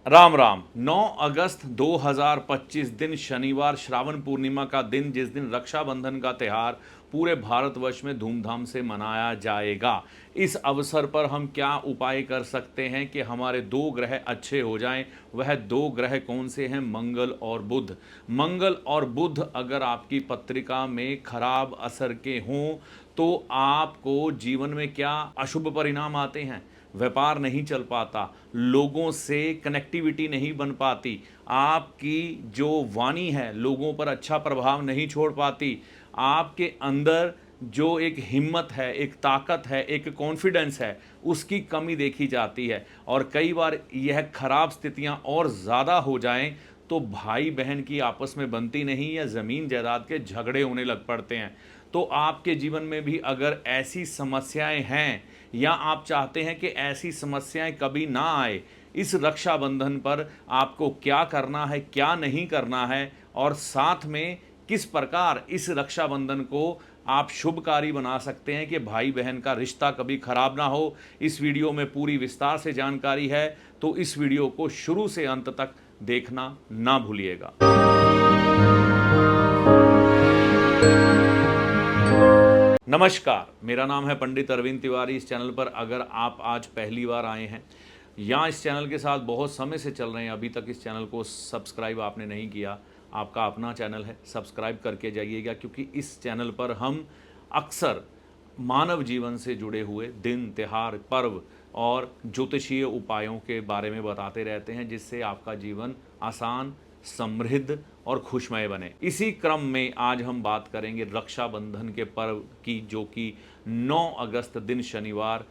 राम राम। 9 अगस्त 2025 दिन शनिवार, श्रावण पूर्णिमा का दिन, जिस दिन रक्षाबंधन का त्यौहार पूरे भारतवर्ष में धूमधाम से मनाया जाएगा। इस अवसर पर हम क्या उपाय कर सकते हैं कि हमारे दो ग्रह अच्छे हो जाएं? वह दो ग्रह कौन से हैं? मंगल और बुध। मंगल और बुध अगर आपकी पत्रिका में खराब असर के हों तो आपको जीवन में क्या अशुभ परिणाम आते हैं? व्यापार नहीं चल पाता, लोगों से कनेक्टिविटी नहीं बन पाती, आपकी जो वाणी है लोगों पर अच्छा प्रभाव नहीं छोड़ पाती, आपके अंदर जो एक हिम्मत है, एक ताकत है, एक कॉन्फिडेंस है, उसकी कमी देखी जाती है। और कई बार यह खराब स्थितियां और ज़्यादा हो जाएं तो भाई बहन की आपस में बनती नहीं या ज़मीन जायदाद के झगड़े होने लग पड़ते हैं। तो आपके जीवन में भी अगर ऐसी समस्याएं हैं या आप चाहते हैं कि ऐसी समस्याएं कभी ना आए, इस रक्षाबंधन पर आपको क्या करना है, क्या नहीं करना है, और साथ में किस प्रकार इस रक्षाबंधन को आप शुभकारी बना सकते हैं कि भाई बहन का रिश्ता कभी खराब ना हो, इस वीडियो में पूरी विस्तार से जानकारी है। तो इस वीडियो को शुरू से अंत तक देखना ना भूलिएगा। नमस्कार, मेरा नाम है पंडित अरविंद तिवारी। इस चैनल पर अगर आप आज पहली बार आए हैं या इस चैनल के साथ बहुत समय से चल रहे हैं, अभी तक इस चैनल को सब्सक्राइब आपने नहीं किया, आपका अपना चैनल है, सब्सक्राइब करके जाइएगा, क्योंकि इस चैनल पर हम अक्सर मानव जीवन से जुड़े हुए दिन, त्योहार, पर्व और ज्योतिषीय उपायों के बारे में बताते रहते हैं, जिससे आपका जीवन आसान, समृद्ध और खुशमय बने। इसी क्रम में आज हम बात करेंगे रक्षाबंधन के पर्व की, जो कि 9 अगस्त दिन शनिवार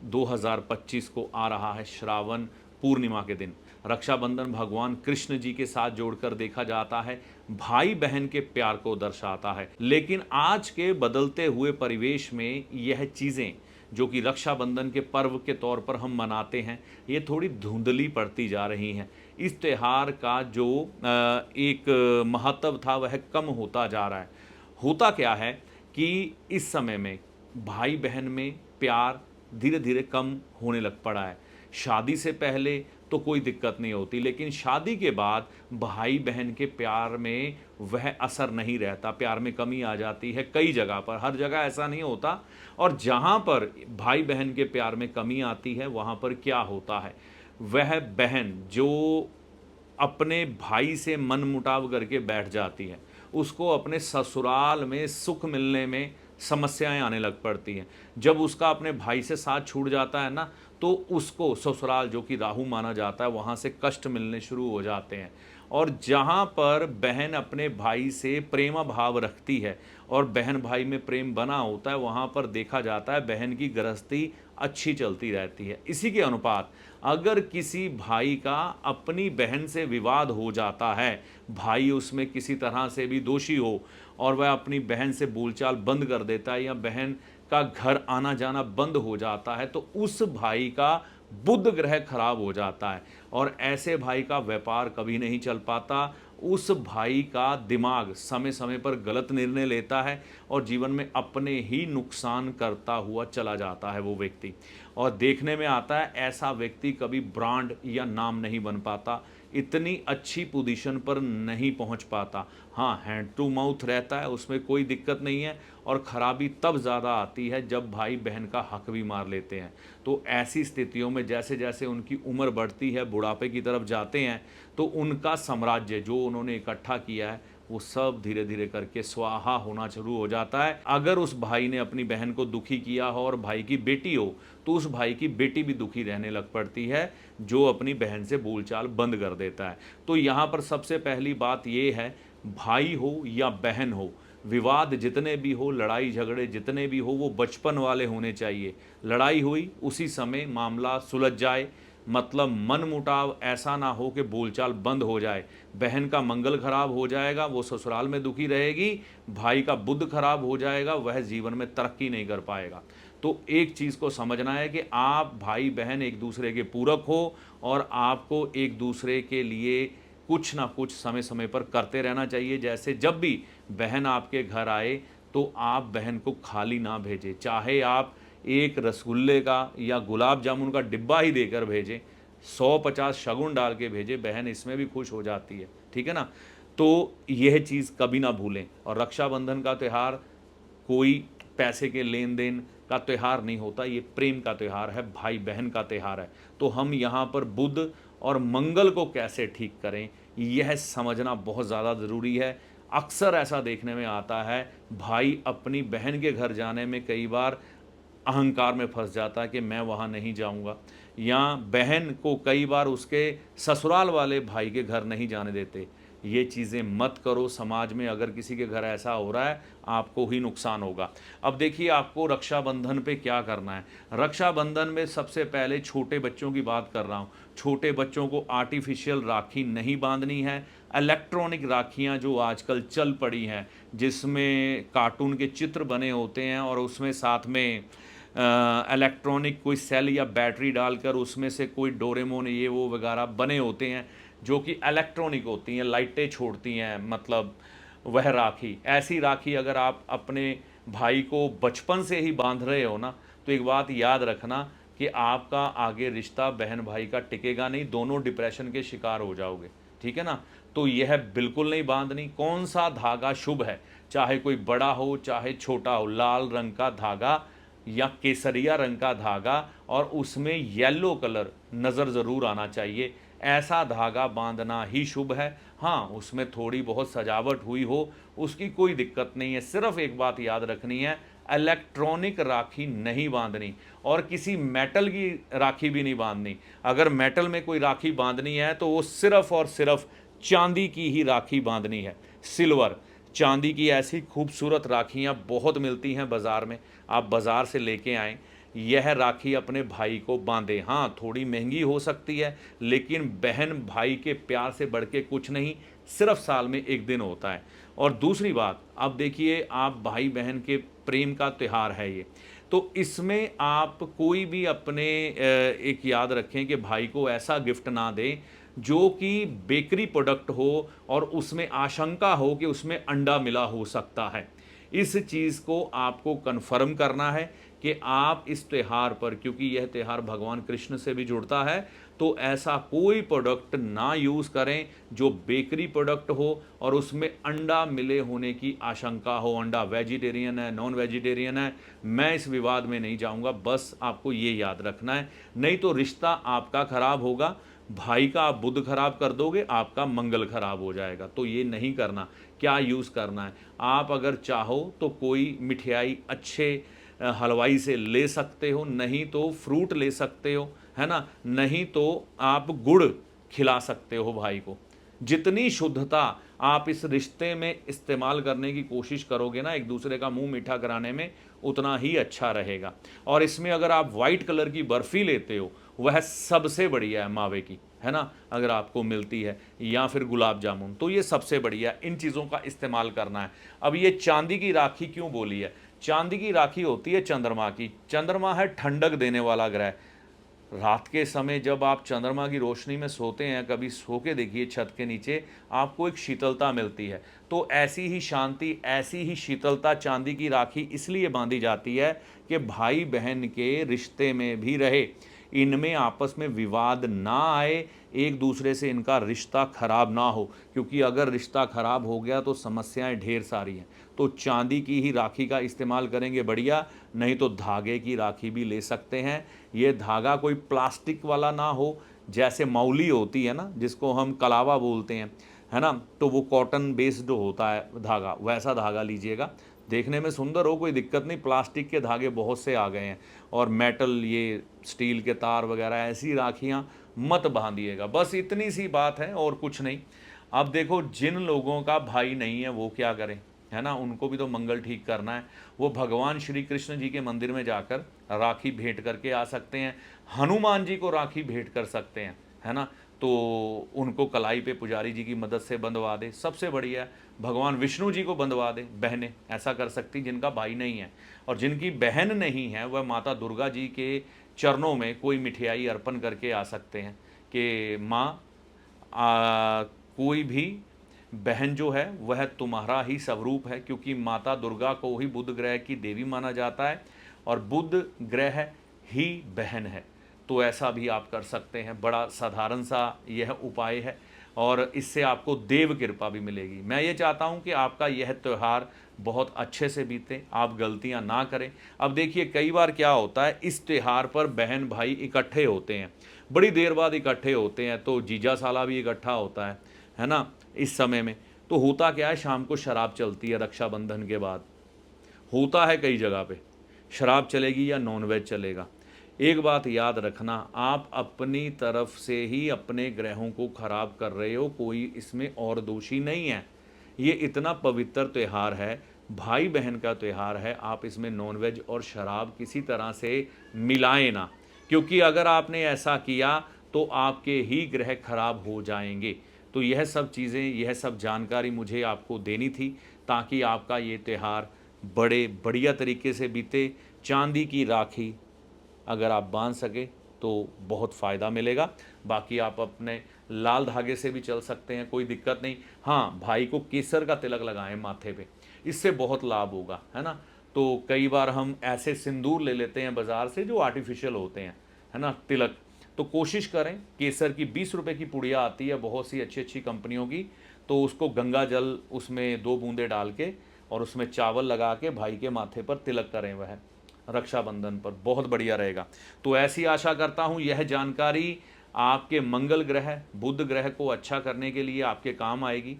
2025 को आ रहा है, श्रावण पूर्णिमा के दिन। रक्षाबंधन भगवान कृष्ण जी के साथ जोड़कर देखा जाता है, भाई बहन के प्यार को दर्शाता है। लेकिन आज के बदलते हुए परिवेश में यह चीज़ें जो कि रक्षाबंधन के पर्व के तौर पर हम मनाते हैं, ये थोड़ी धुंधली पड़ती जा रही हैं। इस त्यौहार का जो एक महत्व था वह कम होता जा रहा है। होता क्या है कि इस समय में भाई बहन में प्यार धीरे धीरे कम होने लग पड़ा है। शादी से पहले तो कोई दिक्कत नहीं होती, लेकिन शादी के बाद भाई बहन के प्यार में वह असर नहीं रहता, प्यार में कमी आ जाती है कई जगह पर। हर जगह ऐसा नहीं होता। और जहाँ पर भाई बहन के प्यार में कमी आती है वहाँ पर क्या होता है, वह बहन जो अपने भाई से मनमुटाव करके बैठ जाती है, उसको अपने ससुराल में सुख मिलने में समस्याएं आने लग पड़ती हैं। जब उसका अपने भाई से साथ छूट जाता है ना, तो उसको ससुराल, जो कि राहु माना जाता है, वहाँ से कष्ट मिलने शुरू हो जाते हैं। और जहाँ पर बहन अपने भाई से प्रेम भाव रखती है और बहन भाई में प्रेम बना होता है, वहाँ पर देखा जाता है बहन की गृहस्थी अच्छी चलती रहती है। इसी के अनुपात अगर किसी भाई का अपनी बहन से विवाद हो जाता है, भाई उसमें किसी तरह से भी दोषी हो और वह अपनी बहन से बोलचाल बंद कर देता है या बहन का घर आना जाना बंद हो जाता है, तो उस भाई का बुध ग्रह खराब हो जाता है और ऐसे भाई का व्यापार कभी नहीं चल पाता। उस भाई का दिमाग समय समय पर गलत निर्णय लेता है और जीवन में अपने ही नुकसान करता हुआ चला जाता है वो व्यक्ति। और देखने में आता है ऐसा व्यक्ति कभी ब्रांड या नाम नहीं बन पाता, इतनी अच्छी पोजीशन पर नहीं पहुंच पाता। हाँ, हैंड टू माउथ रहता है, उसमें कोई दिक्कत नहीं है। और ख़राबी तब ज़्यादा आती है जब भाई बहन का हक भी मार लेते हैं। तो ऐसी स्थितियों में जैसे जैसे उनकी उम्र बढ़ती है, बुढ़ापे की तरफ जाते हैं, तो उनका साम्राज्य जो उन्होंने इकट्ठा किया है वो सब धीरे धीरे करके स्वाहा होना शुरू हो जाता है। अगर उस भाई ने अपनी बहन को दुखी किया हो और भाई की बेटी हो, तो उस भाई की बेटी भी दुखी रहने लग पड़ती है, जो अपनी बहन से बोलचाल बंद कर देता है। तो यहाँ पर सबसे पहली बात ये है, भाई हो या बहन हो, विवाद जितने भी हो, लड़ाई झगड़े जितने भी हो, वो बचपन वाले होने चाहिए। लड़ाई हुई उसी समय मामला सुलझ जाए, मतलब मनमुटाव ऐसा ना हो कि बोलचाल बंद हो जाए। बहन का मंगल खराब हो जाएगा, वो ससुराल में दुखी रहेगी, भाई का बुध खराब हो जाएगा, वह जीवन में तरक्की नहीं कर पाएगा। तो एक चीज़ को समझना है कि आप भाई बहन एक दूसरे के पूरक हो और आपको एक दूसरे के लिए कुछ ना कुछ समय समय पर करते रहना चाहिए। जैसे जब भी बहन आपके घर आए तो आप बहन को खाली ना भेजें, चाहे आप एक रसगुल्ले का या गुलाब जामुन का डिब्बा ही देकर भेजें, 100-50 शगुन डाल के भेजे, बहन इसमें भी खुश हो जाती है, ठीक है ना। तो यह चीज़ कभी ना भूलें। और रक्षाबंधन का त्यौहार कोई पैसे के लेन देन का त्यौहार नहीं होता, ये प्रेम का त्यौहार है, भाई बहन का त्यौहार है। तो हम यहाँ पर बुध और मंगल को कैसे ठीक करें, यह समझना बहुत ज़्यादा ज़रूरी है। अक्सर ऐसा देखने में आता है, भाई अपनी बहन के घर जाने में कई बार अहंकार में फंस जाता है कि मैं वहाँ नहीं जाऊँगा, या बहन को कई बार उसके ससुराल वाले भाई के घर नहीं जाने देते। ये चीज़ें मत करो। समाज में अगर किसी के घर ऐसा हो रहा है, आपको ही नुकसान होगा। अब देखिए, आपको रक्षाबंधन पे क्या करना है। रक्षाबंधन में सबसे पहले छोटे बच्चों की बात कर रहा हूँ। छोटे बच्चों को आर्टिफिशियल राखी नहीं बांधनी है। इलेक्ट्रॉनिक राखियाँ जो आजकल चल पड़ी हैं, जिसमें कार्टून के चित्र बने होते हैं और उसमें साथ में इलेक्ट्रॉनिक कोई सेल या बैटरी डालकर उसमें से कोई डोरेमोन ये वो वगैरह बने होते हैं, जो कि इलेक्ट्रॉनिक होती हैं, लाइटें छोड़ती हैं, मतलब वह राखी। ऐसी राखी अगर आप अपने भाई को बचपन से ही बांध रहे हो ना, तो एक बात याद रखना कि आपका आगे रिश्ता बहन भाई का टिकेगा नहीं, दोनों डिप्रेशन के शिकार हो जाओगे, ठीक है ना। तो यह बिल्कुल नहीं बांधनी। कौन सा धागा शुभ है, चाहे कोई बड़ा हो चाहे छोटा हो, लाल रंग का धागा या केसरिया रंग का धागा और उसमें येलो कलर नज़र ज़रूर आना चाहिए, ऐसा धागा बांधना ही शुभ है। हाँ, उसमें थोड़ी बहुत सजावट हुई हो, उसकी कोई दिक्कत नहीं है। सिर्फ एक बात याद रखनी है, इलेक्ट्रॉनिक राखी नहीं बांधनी और किसी मेटल की राखी भी नहीं बांधनी। अगर मेटल में कोई राखी बांधनी है तो वो सिर्फ और सिर्फ चांदी की ही राखी बांधनी है, सिल्वर। चांदी की ऐसी खूबसूरत राखियाँ बहुत मिलती हैं बाज़ार में, आप बाज़ार से लेके आएँ, यह राखी अपने भाई को बांधे। हाँ, थोड़ी महंगी हो सकती है, लेकिन बहन भाई के प्यार से बढ़ के कुछ नहीं, सिर्फ साल में एक दिन होता है। और दूसरी बात, अब देखिए, आप भाई बहन के प्रेम का त्यौहार है ये, तो इसमें आप कोई भी अपने एक याद रखें कि भाई को ऐसा गिफ्ट ना दें जो कि बेकरी प्रोडक्ट हो और उसमें आशंका हो कि उसमें अंडा मिला हो सकता है। इस चीज़ को आपको कन्फर्म करना है कि आप इस त्यौहार पर, क्योंकि यह त्यौहार भगवान कृष्ण से भी जुड़ता है, तो ऐसा कोई प्रोडक्ट ना यूज़ करें जो बेकरी प्रोडक्ट हो और उसमें अंडा मिले होने की आशंका हो। अंडा वेजिटेरियन है, नॉन वेजिटेरियन है, मैं इस विवाद में नहीं जाऊंगा, बस आपको ये याद रखना है। नहीं तो रिश्ता आपका खराब होगा, भाई का आप बुध खराब कर दोगे, आपका मंगल खराब हो जाएगा। तो ये नहीं करना। क्या यूज़ करना है, आप अगर चाहो तो कोई मिठाई अच्छे हलवाई से ले सकते हो, नहीं तो फ्रूट ले सकते हो, है ना, नहीं तो आप गुड़ खिला सकते हो भाई को। जितनी शुद्धता आप इस रिश्ते में इस्तेमाल करने की कोशिश करोगे ना, एक दूसरे का मुंह मीठा कराने में, उतना ही अच्छा रहेगा। और इसमें अगर आप वाइट कलर की बर्फ़ी लेते हो, वह सबसे बढ़िया है मावे की, है ना, अगर आपको मिलती है, या फिर गुलाब जामुन, तो ये सबसे बढ़िया है। इन चीज़ों का इस्तेमाल करना है। अब ये चांदी की राखी क्यों बोली है? चांदी की राखी होती है चंद्रमा की। चंद्रमा है ठंडक देने वाला ग्रह। रात के समय जब आप चंद्रमा की रोशनी में सोते हैं, कभी सो के देखिए छत के नीचे, आपको एक शीतलता मिलती है। तो ऐसी ही शांति, ऐसी ही शीतलता चांदी की राखी इसलिए बांधी जाती है कि भाई बहन के रिश्ते में भी रहे, इनमें आपस में विवाद ना आए, एक दूसरे से इनका रिश्ता खराब ना हो, क्योंकि अगर रिश्ता खराब हो गया तो समस्याएं ढेर सारी हैं। तो चांदी की ही राखी का इस्तेमाल करेंगे बढ़िया, नहीं तो धागे की राखी भी ले सकते हैं। ये धागा कोई प्लास्टिक वाला ना हो, जैसे मौली होती है ना, जिसको हम कलावा बोलते हैं, है ना, तो वो कॉटन बेस्ड होता है धागा, वैसा धागा लीजिएगा। देखने में सुंदर हो, कोई दिक्कत नहीं। प्लास्टिक के धागे बहुत से आ गए हैं, और मेटल, ये स्टील के तार वगैरह, ऐसी राखियाँ मत बांधिएगा। बस इतनी सी बात है और कुछ नहीं। अब देखो, जिन लोगों का भाई नहीं है वो क्या करें, है ना, उनको भी तो मंगल ठीक करना है। वो भगवान श्री कृष्ण जी के मंदिर में जाकर राखी भेंट करके आ सकते हैं, हनुमान जी को राखी भेंट कर सकते हैं, है ना, तो उनको कलाई पे पुजारी जी की मदद से बंधवा दे, सबसे बढ़िया है। भगवान विष्णु जी को बंधवा दे, बहनें ऐसा कर सकती जिनका भाई नहीं है। और जिनकी बहन नहीं है, वह माता दुर्गा जी के चरणों में कोई मिठाई अर्पण करके आ सकते हैं कि माँ, कोई भी बहन जो है वह तुम्हारा ही स्वरूप है, क्योंकि माता दुर्गा को ही बुध ग्रह की देवी माना जाता है, और बुध ग्रह ही बहन है। तो ऐसा भी आप कर सकते हैं। बड़ा साधारण सा यह उपाय है और इससे आपको देव कृपा भी मिलेगी। मैं ये चाहता हूँ कि आपका यह त्यौहार बहुत अच्छे से बीते, आप गलतियाँ ना करें। अब देखिए कई बार क्या होता है, इस त्यौहार पर बहन भाई इकट्ठे होते हैं, बड़ी देर बाद इकट्ठे होते हैं, तो जीजा साला भी इकट्ठा होता है ना, इस समय में। तो होता क्या है, शाम को शराब चलती है रक्षाबंधन के बाद, होता है कई जगह पे, शराब चलेगी या नॉनवेज चलेगा। एक बात याद रखना, आप अपनी तरफ से ही अपने ग्रहों को खराब कर रहे हो, कोई इसमें और दोषी नहीं है। ये इतना पवित्र त्यौहार है, भाई बहन का त्यौहार है, आप इसमें नॉनवेज और शराब किसी तरह से मिलाएं ना, क्योंकि अगर आपने ऐसा किया तो आपके ही ग्रह खराब हो जाएंगे। तो यह सब चीज़ें, यह सब जानकारी मुझे आपको देनी थी ताकि आपका ये त्यौहार बड़े बढ़िया तरीके से बीते। चांदी की राखी अगर आप बांध सके तो बहुत फ़ायदा मिलेगा। बाकी आप अपने लाल धागे से भी चल सकते हैं, कोई दिक्कत नहीं। हाँ, भाई को केसर का तिलक लगाएं माथे पे, इससे बहुत लाभ होगा, है ना। तो कई बार हम ऐसे सिंदूर ले लेते हैं बाज़ार से जो आर्टिफिशियल होते हैं, है ना, तिलक। तो कोशिश करें, केसर की 20 रुपए की पुड़िया आती है बहुत सी अच्छी अच्छी कंपनियों की, तो उसको गंगा जल उसमें 2 बूंदे डाल के और उसमें चावल लगा के भाई के माथे पर तिलक करें वह रक्षाबंधन पर, बहुत बढ़िया रहेगा। तो ऐसी आशा करता हूँ यह जानकारी आपके मंगल ग्रह बुध ग्रह को अच्छा करने के लिए आपके काम आएगी।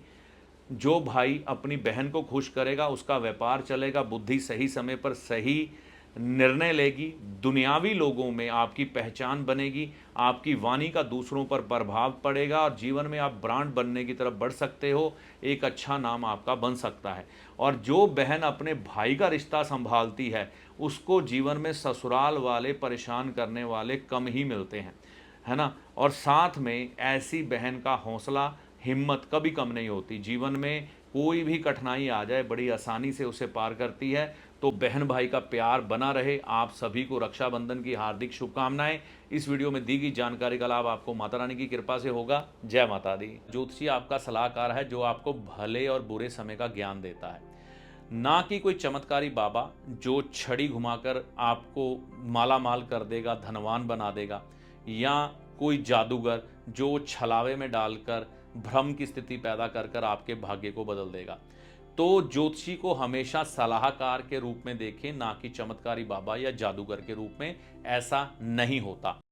जो भाई अपनी बहन को खुश करेगा उसका व्यापार चलेगा, बुद्धि सही समय पर सही निर्णय लेगी, दुनियावी लोगों में आपकी पहचान बनेगी, आपकी वाणी का दूसरों पर प्रभाव पड़ेगा और जीवन में आप ब्रांड बनने की तरफ बढ़ सकते हो, एक अच्छा नाम आपका बन सकता है। और जो बहन अपने भाई का रिश्ता संभालती है उसको जीवन में ससुराल वाले परेशान करने वाले कम ही मिलते हैं, है ना। और साथ में ऐसी बहन का हौसला हिम्मत कभी कम नहीं होती, जीवन में कोई भी कठिनाई आ जाए बड़ी आसानी से उसे पार करती है। तो बहन भाई का प्यार बना रहे। आप सभी को रक्षाबंधन की हार्दिक शुभकामनाएं। इस वीडियो में दी गई जानकारी का लाभ आपको माता रानी की कृपा से होगा। जय माता दी। ज्योतिषी आपका सलाहकार है जो आपको भले और बुरे समय का ज्ञान देता है, ना कि कोई चमत्कारी बाबा जो छड़ी घुमाकर आपको माला माल कर देगा, धनवान बना देगा, या कोई जादूगर जो छलावे में डालकर भ्रम की स्थिति पैदा कर कर आपके भाग्य को बदल देगा। तो ज्योतिषी को हमेशा सलाहकार के रूप में देखें, ना कि चमत्कारी बाबा या जादूगर के रूप में। ऐसा नहीं होता।